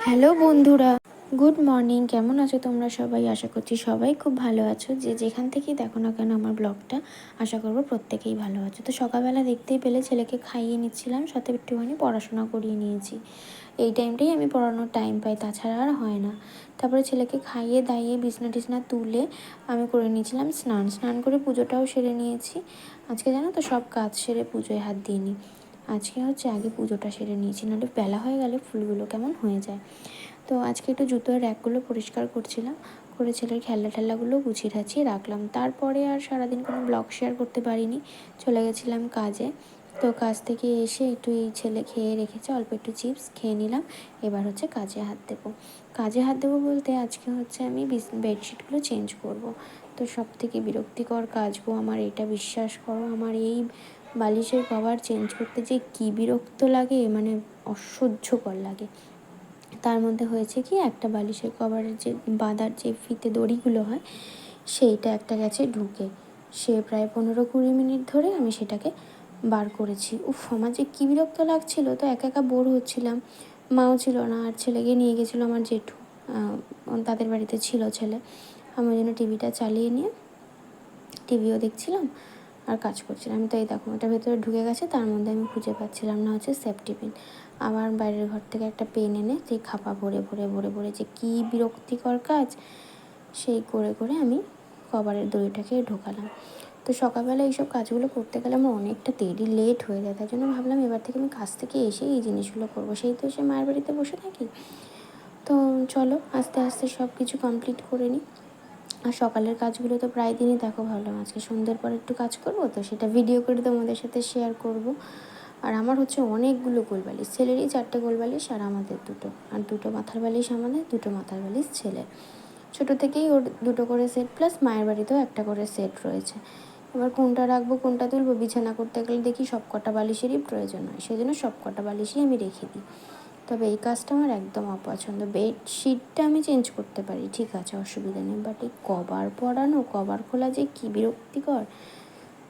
Hello বন্ধুরা, good morning. কেমন আছো তোমরা সবাই? আশা করছি সবাই খুব ভালো আছো। যে যেখান থেকেই দেখো না কেন আমার ব্লগটা, আশা করবো প্রত্যেকেই ভালো আছো। তো সকালবেলা দেখতেই পেলে ছেলেকে খাইয়ে নিচ্ছিলাম, সাথে একটুখানি পড়াশোনা করিয়ে নিয়েছি। এই টাইমটাই আমি পড়ানোর টাইম পাই, তাছাড়া আর হয় না। তারপরে ছেলেকে খাইয়ে দাইয়ে বিছনা টিছনা তুলে আমি করে নিয়েছিলাম স্নান করে পুজোটাও সেরে নিয়েছি। আজকে জানো তো সব কাজ সেরে পুজোয় হাত দিইনি। আজকে হচ্ছে আগে পুজোটা সেরে নিয়েছি, নাহলে বেলা হয়ে গেলে ফুলগুলো কেমন হয়ে যায়। তো আজকে একটু জুতোর র্যাকগুলো পরিষ্কার করছিলাম, করে ছেলের খেলনাগুলো গুছিয়ে ঠাছিয়ে রাখলাম। তারপরে আর সারাদিন কোনো ব্লগ শেয়ার করতে পারিনি, চলে গেছিলাম কাজে। তো কাজ থেকে এসে একটু এই ছেলে খেয়ে রেখেছে, অল্প একটু চিপস খেয়ে নিলাম। এবার হচ্ছে কাজে হাত দেবো বলতে আজকে হচ্ছে আমি বেডশিটগুলো চেঞ্জ করব। তো সব থেকে বিরক্তিকর কাজ গো আমার এটা, বিশ্বাস করো। আমার এই বালিশের কভার চেঞ্জ করতে যে কী বিরক্ত লাগে, মানে অসহ্যকর লাগে। তার মধ্যে হয়েছে কি, একটা বালিশের কভারের যে বাঁধার যে ফিতে দড়িগুলো হয়, সেইটা একটা গেছে ঢুকে। সে প্রায় 15-20 মিনিট ধরে আমি সেটাকে বার করেছি। আমার যে কী বিরক্ত লাগছিল। তো একা একা বোর হচ্ছিলাম, মাও ছিল না, আর ছেলেকে নিয়ে গেছিলো আমার জেঠু, তাদের বাড়িতে ছিল ছেলে। আমি ওই জন্য টিভিটা চালিয়ে নিয়ে টিভিও দেখছিলাম আর কাজ করছিলাম। আমি তো এই দেখো ওটার ভেতরে ঢুকে গেছে, তার মধ্যে আমি খুঁজে পাচ্ছিলাম না হচ্ছে সেফটি পিন। আবার বাইরের ঘর থেকে একটা পেন এনে সেই খাপা ভরে যে কী বিরক্তিকর কাজ, সেই করে আমি কভারের দড়িটাকে ঢোকালাম। তো সকালবেলা এইসব কাজগুলো করতে গেলে আমার অনেকটা লেট হয়ে যায়। তাই জন্য ভাবলাম এবার থেকে আমি কাজ থেকে এসেই এই জিনিসগুলো করবো, সেই তো এসে মায়ের বাড়িতে বসে থাকি। তো চলো আস্তে আস্তে সব কিছু কমপ্লিট করে নিই। আর সকালের কাজগুলো তো প্রায় দিনই দেখো, ভাবলাম আজকে সন্ধ্যের পর একটু কাজ করব, তো সেটা ভিডিও করে তোমাদের সাথে শেয়ার করব। আর আমার হচ্ছে অনেকগুলো গোলবালিশ, ছেলেরই 4টে গোলবালিশ আর আমাদের 2টো, আর 2টো মাথার বালিশ আমাদের, 2টো মাথার বালিশ ছেলের। ছোটো থেকেই ওর 2টো করে সেট, প্লাস মায়ের বাড়িতেও একটা করে সেট রয়েছে। এবার কোনটা রাখবো কোনটা তুলবো, বিছানা করতে গেলে দেখি সব কটা বালিশেরই প্রয়োজন হয়, সেই জন্য সব কটা বালিশই আমি রেখে দিই। তবে এই কাজটা আমার একদম অপছন্দ। বেডশিটটা আমি চেঞ্জ করতে পারি, ঠিক আছে, অসুবিধা নেই, বাট এই কভার খোলা যে কী বিরক্তিকর।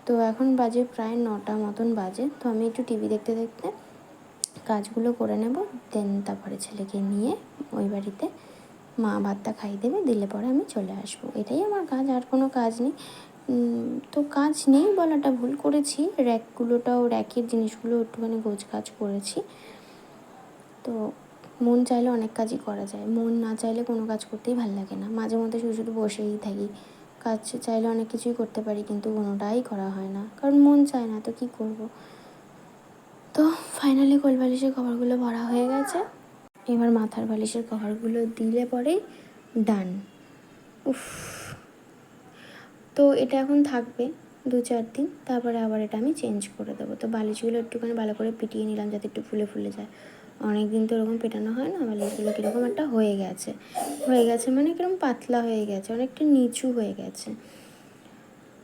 তো এখন বাজে প্রায় 9টা মতন বাজে। তো আমি একটু টিভি দেখতে দেখতে কাজগুলো করে নেব, দেন তারপরে ছেলেকে নিয়ে ওই বাড়িতে মা ভাতটা খাইয়ে দেবে, দিলে পরে আমি চলে আসবো। এটাই আমার কাজ, আর কোনো কাজ নেই। তো কাজ নেই বলাটা ভুল করেছি, র্যাকের জিনিসগুলো একটুখানি গোছগাছ করেছি। তো মন চাইলে অনেক কাজই করা যায়, মন না চাইলে কোনো কাজ করতেই ভালো লাগে না। মাঝে মধ্যে শুধু বসেই থাকি, কাজ চাইলে অনেক কিছুই করতে পারি, কিন্তু কোনোটাই করা হয় না, কারণ মন চায় না, তো কী করব। তো ফাইনালি কোল বালিশের কভারগুলো ভরা হয়ে গেছে, এবার মাথার বালিশের কভারগুলো দিলে পরেই ডান। উফ, তো এটা এখন থাকবে 2-4 দিন, তারপরে আবার এটা আমি চেঞ্জ করে দেবো। তো বালিশগুলো একটুখানি ভালো করে পিটিয়ে নিলাম যাতে একটু ফুলে যায়। অনেক দিন তো এরকম পেটানো হয় না, বালিশগুলো কীরকম একটা হয়ে গেছে মানে কীরকম পাতলা হয়ে গেছে, অনেকটা নিচু হয়ে গেছে।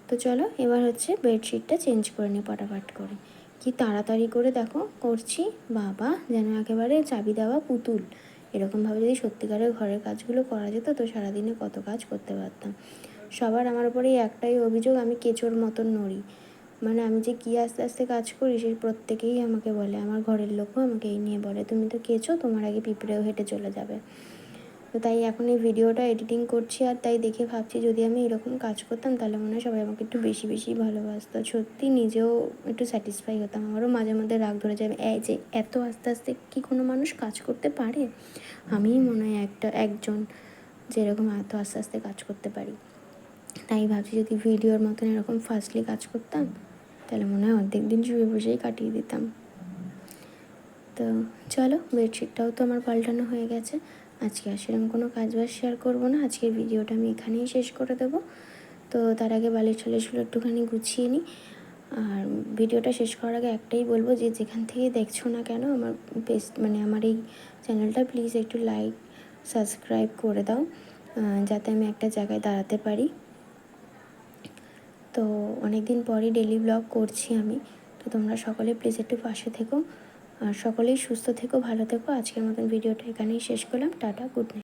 তো চলো এবার হচ্ছে বেডশিটটা চেঞ্জ করে নিই পটাপট করে। কি তাড়াতাড়ি করে দেখো করছি, বাবা যেন একেবারে চাবি দেওয়া পুতুল। এরকমভাবে যদি সত্যিকারের ঘরের কাজগুলো করা যেত, তো সারাদিনে কত কাজ করতে পারতাম। সবার আমার উপরেই একটাই অভিযোগ, আমি কেঁচোর মতন নড়ি। মানে আমি যে কী আস্তে আস্তে কাজ করি, সেই প্রত্যেকেই আমাকে বলে, আমার ঘরের লোকও আমাকে এই নিয়ে বলে, তুমি তো কেঁচো, তোমার আগে পিঁপড়েও হেঁটে চলে যাবে। তো তাই এখন এই ভিডিওটা এডিটিং করছি, আর তাই দেখে ভাবছি যদি আমি এরকম কাজ করতাম তাহলে মনে হয় সবাই আমাকে একটু বেশি ভালোবাসতো। সত্যি নিজেও একটু স্যাটিসফাই হতাম। আমারও মাঝে মধ্যে রাগ ধরে যায়, এই যে এত আস্তে আস্তে কি কোনো মানুষ কাজ করতে পারে? আমিই মনে হয় একজন যে এরকম এত আস্তে আস্তে কাজ করতে পারি। তাই ভাবছি যদি ভিডিওর মতন এরকম ফাস্টলি কাজ করতাম, তাহলে মনে হয় অর্ধেক দিন শুয়ে বসেই কাটিয়ে দিতাম। তো চলো, বেডশিটটাও তো আমার পাল্টানো হয়ে গেছে। আজকে আর সেরকম কোনো কাজবাজ শেয়ার করবো না, আজকের ভিডিওটা আমি এখানেই শেষ করে দেবো। তো তার আগে বালিশগুলো একটুখানি গুছিয়ে নিই। আর ভিডিওটা শেষ করার আগে একটাই বলবো, যে যেখান থেকে দেখছো না কেন আমার আমার এই চ্যানেলটা, প্লিজ একটু লাইক সাবস্ক্রাইব করে দাও, যাতে আমি একটা জায়গায় দাঁড়াতে পারি। তো অনেক দিন পরই ডেলি ব্লগ করছি আমি। তো তোমরা সকলে প্লিজ একটু পাশে থেকো, আর সকলেই সুস্থ থেকো, ভালো থেকো। আজকের মতন ভিডিওটা এখানেই শেষ করলাম। Tata, good night.